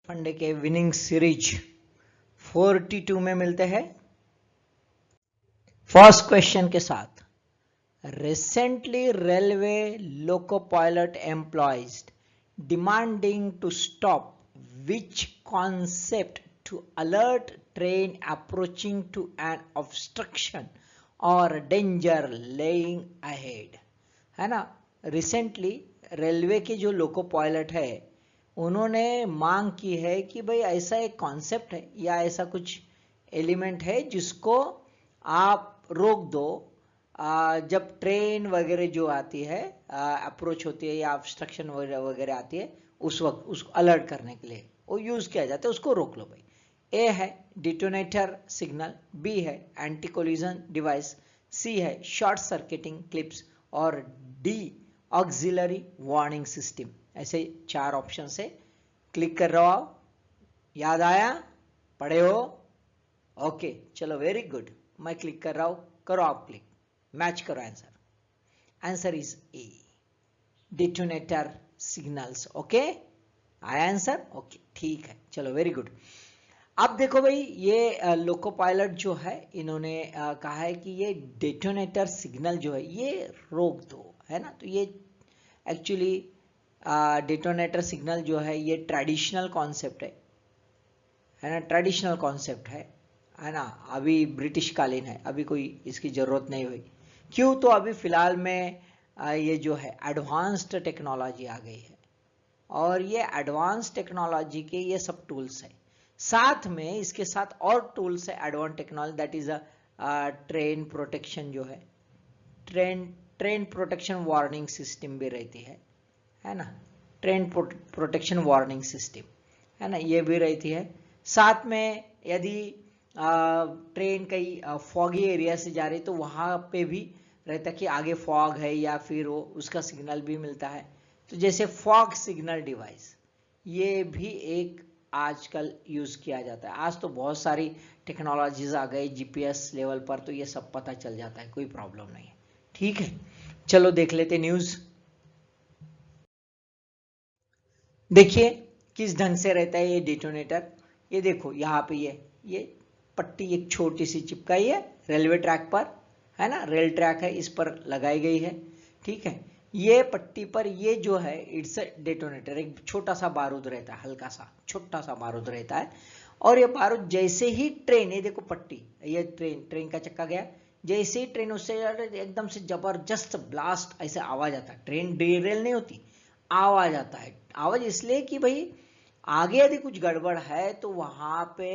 फंडे के winning series 42 में मिलते हैं फर्स्ट क्वेश्चन के साथ। Recently railway loco pilot employees demanding to stop which concept to alert train approaching to an obstruction और डेंजर लेइंग अहेड, है ना। रिसेंटली रेलवे के जो लोको पायलट है उन्होंने मांग की है कि भाई ऐसा एक कॉन्सेप्ट है या ऐसा कुछ एलिमेंट है जिसको आप रोक दो जब ट्रेन वगैरह जो आती है अप्रोच होती है या ऑब्स्ट्रक्शन वगैरह वगैरह आती है उस वक्त उसको अलर्ट करने के लिए वो यूज किया जाता है, उसको रोक लो भाई। ए है डिटोनेटर सिग्नल, बी है एंटी कोलिजन डिवाइस, सी है शॉर्ट सर्किटिंग क्लिप्स और डी ऑक्सिलरी वार्निंग सिस्टम। ऐसे 4 ऑप्शन से क्लिक कर रहा हो। याद आया? पढ़े हो? ओके चलो वेरी गुड। मैं क्लिक कर रहा हूं, करो आप क्लिक, मैच करो answer. Answer is A detonator signals. Okay आया आंसर? ओके ठीक है, चलो वेरी गुड। अब देखो भाई ये लोको पायलट जो है इन्होंने कहा है कि ये डेटोनेटर सिग्नल जो है ये रोक दो, है ना। तो ये एक्चुअली डेटोनेटर सिग्नल जो है ये ट्रेडिशनल कॉन्सेप्ट है ना, ट्रेडिशनल कॉन्सेप्ट है ना। अभी ब्रिटिश कालीन है, अभी कोई इसकी ज़रूरत नहीं हुई। क्यों? तो अभी फ़िलहाल में ये जो है एडवांस्ड टेक्नोलॉजी आ गई है और ये एडवांस टेक्नोलॉजी के ये सब टूल्स है। साथ में इसके साथ और टूल्स है advance technology, that is a train protection जो है, ट्रेन प्रोटेक्शन वार्निंग सिस्टम भी रहती है ना। ट्रेन प्रोटेक्शन वार्निंग सिस्टम, है ना, ये भी रहती है। साथ में यदि ट्रेन कई फॉगी एरिया से जा रही तो वहाँ पे भी रहता कि आगे फॉग है या फिर वो उसका सिग्नल भी मिलता है। तो जैसे फॉग सिग्नल डिवाइस ये भी एक आजकल यूज़ किया जाता है। आज तो बहुत सारी टेक्नोलॉजीज आ गई जीपीएस लेवल पर, तो ये सब पता चल जाता है, कोई प्रॉब्लम नहीं है। ठीक है चलो देख लेते न्यूज़। देखिए किस ढंग से रहता है ये डेटोनेटर। ये देखो यहाँ पे ये पट्टी एक छोटी सी चिपकाई है रेलवे ट्रैक पर, है ना, रेल ट्रैक है इस पर लगाई गई है। ठीक है, ये पट्टी पर ये जो है इट्स डेटोनेटर, एक छोटा सा बारूद रहता है, हल्का सा छोटा सा बारूद रहता है। और ये बारूद जैसे ही ट्रेन, ये देखो पट्टी, ये ट्रेन का चक्का गया, जैसे ही ट्रेन उससे एकदम से जबरदस्त ब्लास्ट ऐसे आवाज आता है। ट्रेन डिरेल नहीं होती, आवाज आता है। आवाज इसलिए कि भाई आगे यदि कुछ गड़बड़ है तो वहां पे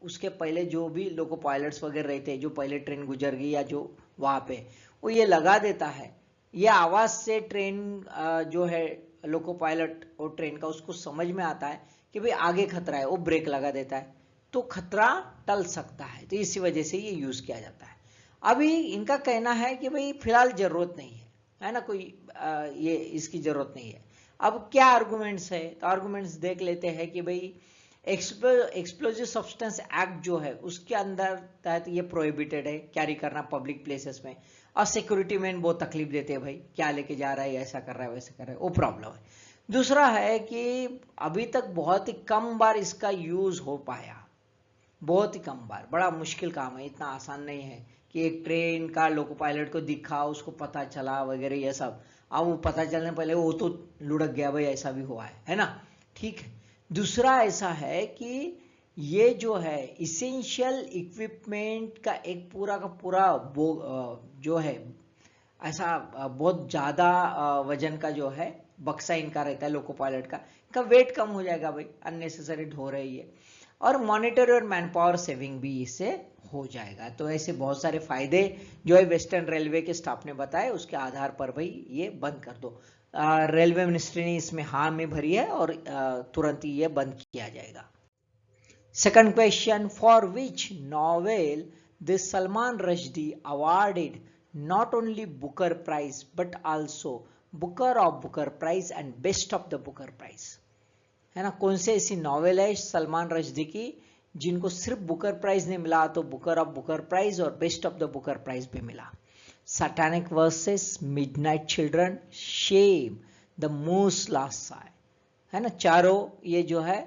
उसके पहले जो भी लोको पायलट्स वगैरह रहते हैं, जो पहले ट्रेन गुजर गई या जो वहां पे, वो ये लगा देता है। ये आवाज से ट्रेन जो है लोको पायलट और ट्रेन का उसको समझ में आता है कि भाई आगे खतरा है, वो ब्रेक लगा देता है तो खतरा टल सकता है। तो इसी वजह से ये यूज किया जाता है। अभी इनका कहना है कि भाई फिलहाल जरूरत नहीं है ना, कोई ये इसकी जरूरत नहीं है। अब क्या आर्गुमेंट्स है, तो आर्गुमेंट्स देख लेते हैं कि भाई एक्सप्लोजिव सब्सटेंस एक्ट जो है उसके अंदर तहत ये प्रोहिबिटेड है कैरी करना पब्लिक प्लेसेस में। और सिक्योरिटी मैन बहुत तकलीफ देते हैं, भाई क्या लेके जा रहा है, ऐसा कर रहा है वैसा कर रहा है, वो प्रॉब्लम है। दूसरा है कि अभी तक बहुत ही कम बार इसका यूज हो पाया, बहुत ही कम बार, बड़ा मुश्किल काम है, इतना आसान नहीं है कि एक ट्रेन का लोको पायलट को दिखा, उसको पता चला वगैरह ये सब। अब वो पता चलने पहले वो तो लुढ़क गया, भाई ऐसा भी हुआ है ना। ठीक है, दूसरा ऐसा है कि ये जो है इसेंशियल इक्विपमेंट का एक पूरा का पूरा जो है ऐसा बहुत ज़्यादा वजन का जो है बक्सा इनका रहता है लोको पायलट का वेट कम हो जाएगा, भाई अननेसेसरी ढो रही है। और मॉनिटर और मैन पावर सेविंग भी इससे हो जाएगा। तो ऐसे बहुत सारे फायदे जो है वेस्टर्न रेलवे के स्टाफ ने बताए, उसके आधार पर भाई ये बंद कर दो। रेलवे मिनिस्ट्री ने इसमें हाँ में भरी है और तुरंत ही ये बंद किया जाएगा। Second question, for which novel this Salman Rushdie awarded not only Booker Prize but also Booker of Booker Prize and Best of the Booker Prize, है ना। कौन से ऐसी नॉवेल है सलमान रश्दी की जिनको सिर्फ बुकर प्राइज नहीं मिला तो बुकर ऑफ बुकर प्राइज और best of the Booker prize भी मिला? Satanic Verses, midnight children, shame, the Moor's last sigh, है ना। चारों ये जो है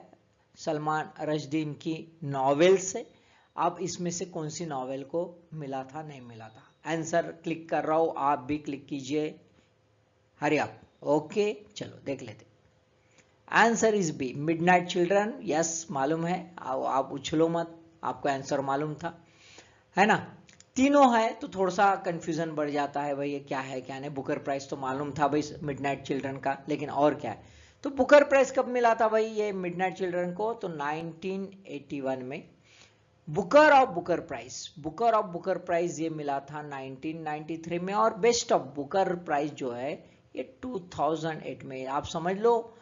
सलमान रश्दी इनकी नॉवेल से। अब इसमें से कौन सी नॉवेल को मिला था, नहीं मिला था? आंसर क्लिक कर रहा हूं, आप भी क्लिक कीजिए, हरी आप। ओके चलो देख लेते। Answer is B, midnight children. Yes मालूम है, आप उछलो मत, आपको आंसर मालूम था, है ना। तीनों है तो थोड़ा सा कंफ्यूजन बढ़ जाता है भाई, ये क्या है क्या नहीं। बुकर प्राइज तो मालूम था भाई मिडनाइट चिल्ड्रन का, लेकिन और क्या है? तो बुकर प्राइज कब मिला था भाई ये मिडनाइट चिल्ड्रन को? तो 1981 में बुकर ऑफ बुकर प्राइज ये मिला था 1993 में, और बेस्ट ऑफ बुकर प्राइज जो है ये 2008 में। आप समझ लो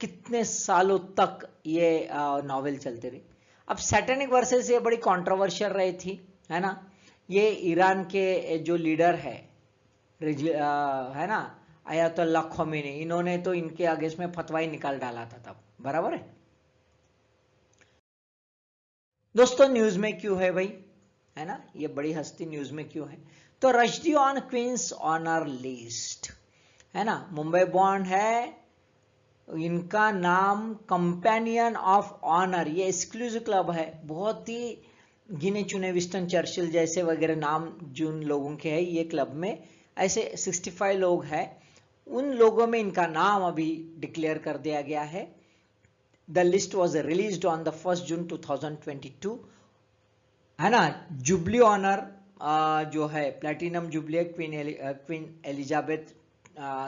कितने सालों तक ये नॉवेल चलते रही। अब सैटेनिक वर्सेस ये बड़ी कंट्रोवर्शियल रही थी, है ना। ये ईरान के जो लीडर है ना, अयतुल्ला खोमेनी, इन्होंने तो इनके अगेंस्ट में फतवा ही निकाल डाला था तब, बराबर है दोस्तों। न्यूज में क्यों है भाई, है ना, ये बड़ी हस्ती न्यूज में क्यों है? तो Rushdie on Queen's honour list, है ना। मुंबई बॉन्ड है, इनका नाम कंपेनियन ऑफ ऑनर, ये एक्सक्लूसिव क्लब है। बहुत ही गिने चुने विंस्टन चर्चिल जैसे वगैरह नाम जिन लोगों के हैं ये क्लब में, ऐसे 65 लोग हैं, उन लोगों में इनका नाम अभी डिक्लेयर कर दिया गया है। The list was released on the 1 जून 2022, है ना। जुबली ऑनर जो है platinum jubilee queen Elizabeth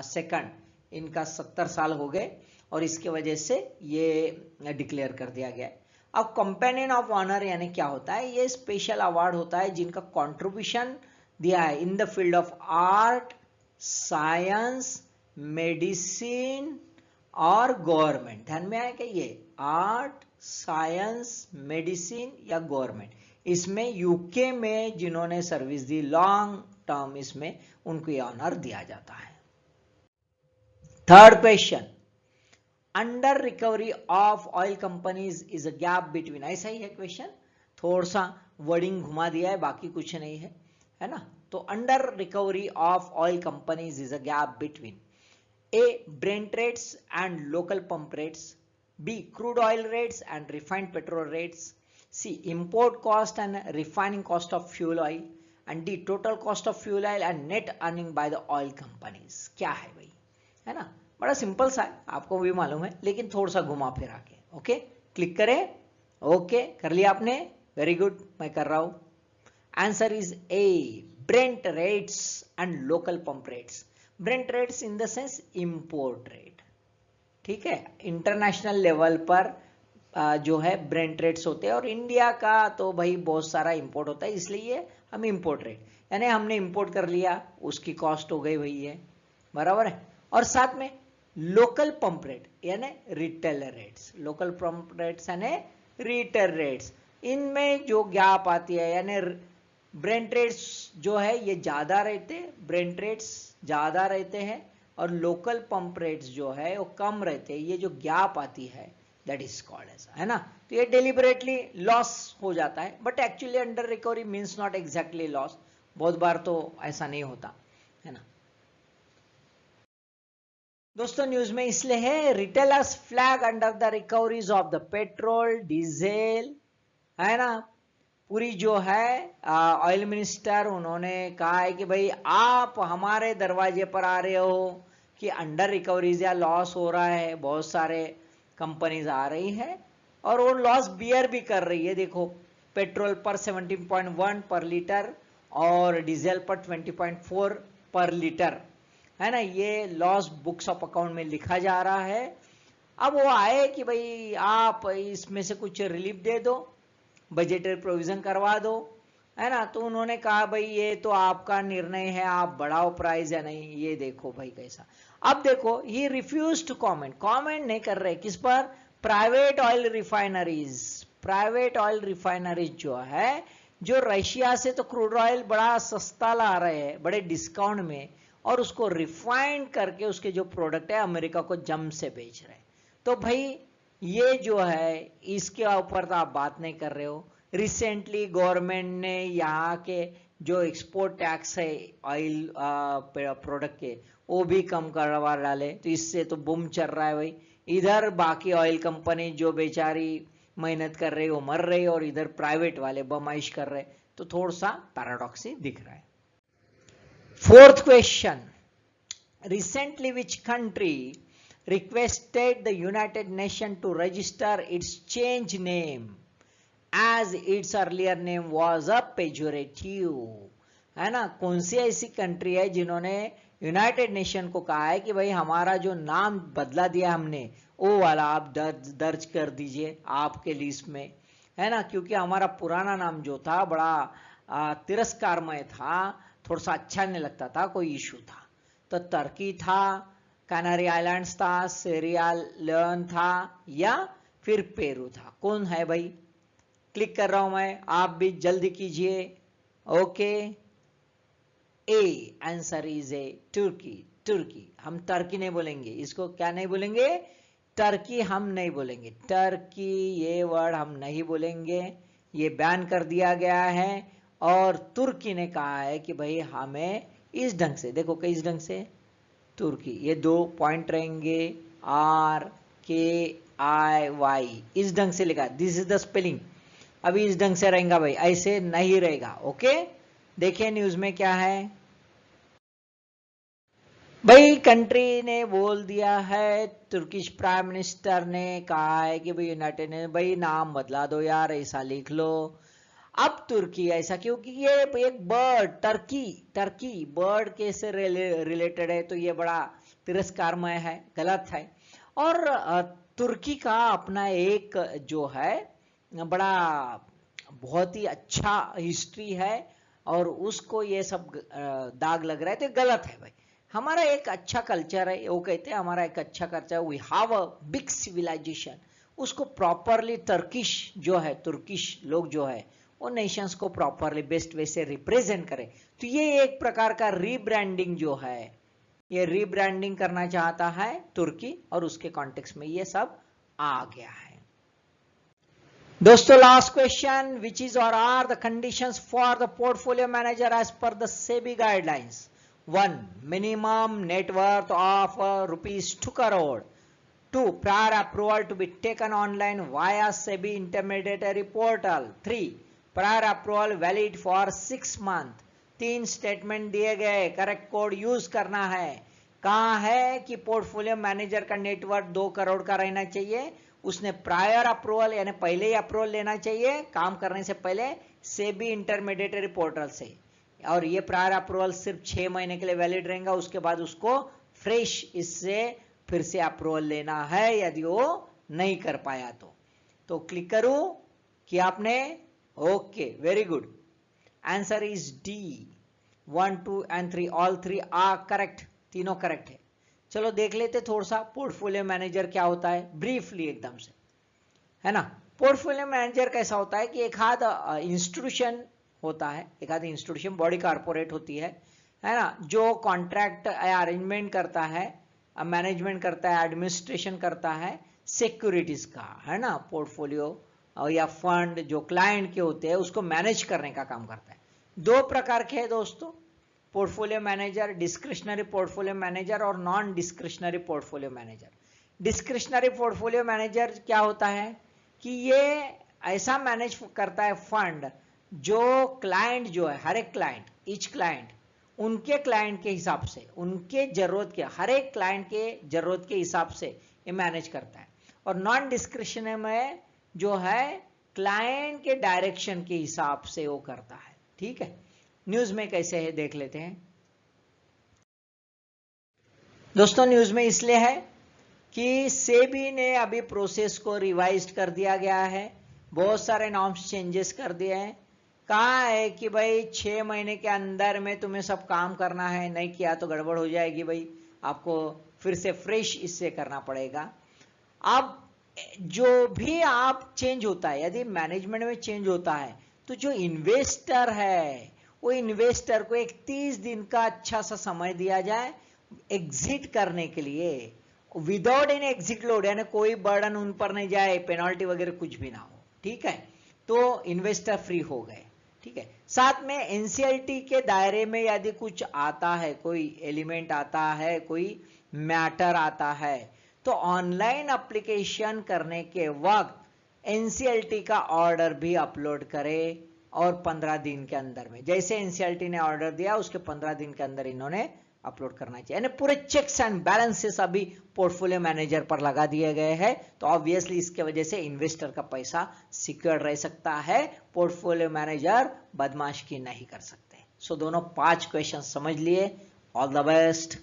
second, इनका 70 साल हो गए और इसके वजह से ये डिक्लेयर कर दिया गया है। अब कंपेनियन ऑफ ऑनर यानी क्या होता है? ये स्पेशल अवार्ड होता है जिनका कंट्रीब्यूशन दिया है in the field of art, science, medicine और गवर्नमेंट। ध्यान में आया क्या? ये आर्ट, साइंस, मेडिसिन या गवर्नमेंट, इसमें यूके में जिन्होंने सर्विस दी लॉन्ग टर्म, इसमें उनको ये ऑनर दिया जाता है। Third question, under recovery of oil companies is a gap between, ऐसा ही है क्वेश्चन, थोड़ा सा वर्डिंग घुमा दिया है, बाकी कुछ नहीं है, है ना। तो under recovery of oil companies is a gap between A. Brent rates and local pump rates, B. Crude oil rates and refined petrol rates, C. Import cost and refining cost of fuel oil, and D. Total cost of fuel oil and net earning by the oil companies। क्या है भाई, है ना, बड़ा simple सा है, आपको भी मालूम है, लेकिन थोड़ा सा घुमा फिरा के। ओके क्लिक करें, ओके कर लिया आपने, वेरी गुड, मैं कर रहा हूं। Answer is A, Brent rates and local pump rates. Brent rates in the sense import rate, ठीक है, इंटरनेशनल लेवल पर जो है ब्रेंट रेट्स होते हैं, और इंडिया का तो भाई बहुत सारा इंपोर्ट होता है, इसलिए हम इंपोर्ट रेट, यानी हमने इंपोर्ट कर लिया, उसकी कॉस्ट हो गई भाई ये, बराबर है। और साथ में लोकल पंप रेट यानी retail rates, local pump rates यानी रिटेल रेट्स, इनमें जो गैप आती है, यानी ब्रेंट रेट्स जो है ये ज्यादा रहते, ब्रेंट रेट्स ज्यादा रहते हैं, और लोकल पंप रेट्स जो है वो कम रहते हैं। ये जो गैप आती है दैट इज कॉल्ड एज, है ना। तो ये डेलिबरेटली लॉस हो जाता है, but actually under recovery means not exactly loss, बहुत बार तो ऐसा नहीं होता, है ना। दोस्तों न्यूज में इसलिए है, retailers flag under the recoveries of the petrol diesel, है ना। पूरी जो है ऑयल मिनिस्टर, उन्होंने कहा है कि भाई आप हमारे दरवाजे पर आ रहे हो कि अंडर रिकवरीज या लॉस हो रहा है, बहुत सारे कंपनीज आ रही है और वो लॉस बियर भी कर रही है। देखो पेट्रोल पर 17.1 पर लीटर और डीजल पर 20.4 पर लीटर, है ना, ये लॉस बुक्स ऑफ अकाउंट में लिखा जा रहा है। अब वो आए कि भाई आप इसमें से कुछ रिलीफ दे दो, बजटेरी प्रोविजन करवा दो, है ना। तो उन्होंने कहा भाई ये तो आपका निर्णय है, आप बढ़ाओ प्राइस या नहीं, ये देखो भाई कैसा। अब देखो ही रिफ्यूज टू कमेंट नहीं कर रहे, किस पर? Private oil refineries, private oil refineries जो है, जो रशिया से तो क्रूड ऑयल बड़ा सस्ता ला रहे हैं बड़े डिस्काउंट में, और उसको रिफाइंड करके उसके जो प्रोडक्ट है अमेरिका को जम से बेच रहे हैं। तो भाई ये जो है इसके ऊपर तो आप बात नहीं कर रहे हो। रिसेंटली गवर्नमेंट ने यहाँ के जो एक्सपोर्ट टैक्स है ऑयल प्रोडक्ट के वो भी कम करवा डाले, तो इससे तो बूम चल रहा है भाई। इधर बाकी ऑयल कंपनी जो बेचारी मेहनत कर रही वो मर रही, और इधर प्राइवेट वाले बमाइश कर रहे, तो थोड़ा सा पैराडॉक्सी दिख रहा है। Fourth question, recently which country requested the United Nations to register its change name as its earlier name was a pejorative, है ना। कौन सी ऐसी कंट्री है जिन्होंने यूनाइटेड नेशन को कहा है कि भाई हमारा जो नाम बदला दिया हमने वो वाला आप दर्ज कर दीजिए आपके लिस्ट में, है ना, क्योंकि हमारा पुराना नाम जो था बड़ा तिरस्कारमय था, थोड़ा सा अच्छा नहीं लगता था, कोई इशू था। तो टर्की था, कैनरी आइलैंड्स था, सीरिया लियोन था, या फिर पेरू था। कौन है भाई? क्लिक कर रहा हूं मैं, आप भी जल्दी कीजिए। Okay, A answer is A तुर्की। तुर्की, हम टर्की नहीं बोलेंगे, इसको क्या नहीं बोलेंगे? टर्की हम नहीं बोलेंगे, टर्की ये वर्ड हम नहीं बोलेंगे, ये बैन कर दिया गया है। और तुर्की ने कहा है कि भाई हमें इस ढंग से, देखो किस ढंग से, तुर्की, ये 2 पॉइंट रहेंगे, RKIY, इस ढंग से लिखा, दिस इज द स्पेलिंग। अभी इस ढंग से रहेगा भाई, ऐसे नहीं रहेगा। ओके, देखिए न्यूज में क्या है भाई, कंट्री ने बोल दिया है, तुर्किश प्राइम मिनिस्टर ने कहा है कि भाई यूनाइटेड ने भाई नाम बदला दो यार, ऐसा लिख लो। अब तुर्की ऐसा क्योंकि ये एक बर्ड, टर्की बर्ड के से रिलेटेड है, तो ये बड़ा तिरस्कारमय है, गलत है। और तुर्की का अपना एक जो है बड़ा बहुत ही अच्छा हिस्ट्री है, और उसको ये सब दाग लग रहा है, तो गलत है भाई। हमारा एक अच्छा कल्चर है, वो कहते हैं हमारा एक अच्छा culture, we have a big civilisation, उसको प्रॉपरली टर्किश जो है, तुर्किश लोग जो है वो नेशंस को प्रॉपरली बेस्ट वे से रिप्रेजेंट करें। तो ये एक प्रकार का रीब्रांडिंग जो है, ये रीब्रांडिंग करना चाहता है तुर्की, और उसके कॉन्टेक्स्ट में ये सब आ गया है। दोस्तों last question, which is or are the conditions for the portfolio manager as per the SEBI guidelines? 1. Minimum net worth of ₹2 crore. 2. Prior approval to be taken online via SEBI intermediary portal. 3. Prior approval valid for 6 months. 3 statement दिए गए, correct code use करना है। कहा है कि portfolio manager का network 2 crore का रहना चाहिए, उसने प्रायर अप्रूवल यानी पहले ही अप्रूवल लेना चाहिए काम करने से पहले सेबी इंटरमीडिएटरी पोर्टल से, और ये प्रायर अप्रूवल सिर्फ 6 महीने के लिए वैलिड रहेगा, उसके बाद उसको फ्रेश इससे फिर से अप्रूवल लेना है यदि वो नहीं कर पाया तो क्लिक करूं कि आपने, okay very good, answer is D, 1, 2 and 3 all 3 are correct, तीनों करेक्ट है। चलो देख लेते थोड़ा सा पोर्टफोलियो मैनेजर क्या होता है, ब्रीफली एकदम से, है ना। पोर्टफोलियो मैनेजर कैसा होता है कि एक आध इंस्टीट्यूशन होता है, एक आध इंस्टीट्यूशन बॉडी कॉर्पोरेट होती है ना, जो कॉन्ट्रैक्ट अरेंजमेंट करता है, मैनेजमेंट करता है, एडमिनिस्ट्रेशन करता है सिक्योरिटीज का, है ना, पोर्टफोलियो या फंड जो क्लाइंट के होते हैं उसको मैनेज करने का काम करता है। 2 प्रकार के हैं दोस्तों portfolio manager, discretionary portfolio manager और non discretionary portfolio manager. Discretionary portfolio manager क्या होता है कि ये ऐसा मैनेज करता है फंड जो क्लाइंट जो है, हर एक क्लाइंट, ईच क्लाइंट उनके क्लाइंट के हिसाब से, उनके जरूरत के, हर एक क्लाइंट के जरूरत के हिसाब से ये मैनेज करता है। और नॉन डिस्क्रिशनरी में जो है क्लाइंट के डायरेक्शन के हिसाब से वो करता है। ठीक है, न्यूज में कैसे है देख लेते हैं दोस्तों। न्यूज में इसलिए है कि सेबी ने अभी प्रोसेस को रिवाइज कर दिया गया है, बहुत सारे नॉर्म्स चेंजेस कर दिए हैं। कहा है कि भाई 6 महीने के अंदर में तुम्हें सब काम करना है, नहीं किया तो गड़बड़ हो जाएगी भाई, आपको फिर से फ्रेश इससे करना पड़ेगा। अब जो भी आप चेंज होता है, यदि मैनेजमेंट में चेंज होता है तो जो इन्वेस्टर है वो इन्वेस्टर को एक 30 दिन का अच्छा सा समय दिया जाए एग्जिट करने के लिए, विदाउट एनी एग्जिट लोड, यानी कोई बर्डन उन पर नहीं जाए, पेनल्टी वगैरह कुछ भी ना हो। ठीक है, तो इन्वेस्टर फ्री हो गए, ठीक है। साथ में एनसीएलटी के दायरे में यदि कुछ आता है, कोई एलिमेंट आता है, कोई मैटर आता है, तो ऑनलाइन एप्लीकेशन करने के वक्त एनसीएलटी का ऑर्डर भी अपलोड करें और 15 दिन के अंदर में, जैसे एनसीएलटी ने ऑर्डर दिया उसके 15 दिन के अंदर इन्होंने अपलोड करना चाहिए। यानी पूरे चेक्स एंड बैलेंसेस अभी पोर्टफोलियो मैनेजर पर लगा दिए गए हैं, तो ऑब्वियसली इसके वजह से इन्वेस्टर का पैसा सिक्योर रह सकता है, पोर्टफोलियो मैनेजर बदमाशी नहीं कर सकते। सो दोनों 5 क्वेश्चन समझ लिए। All the best.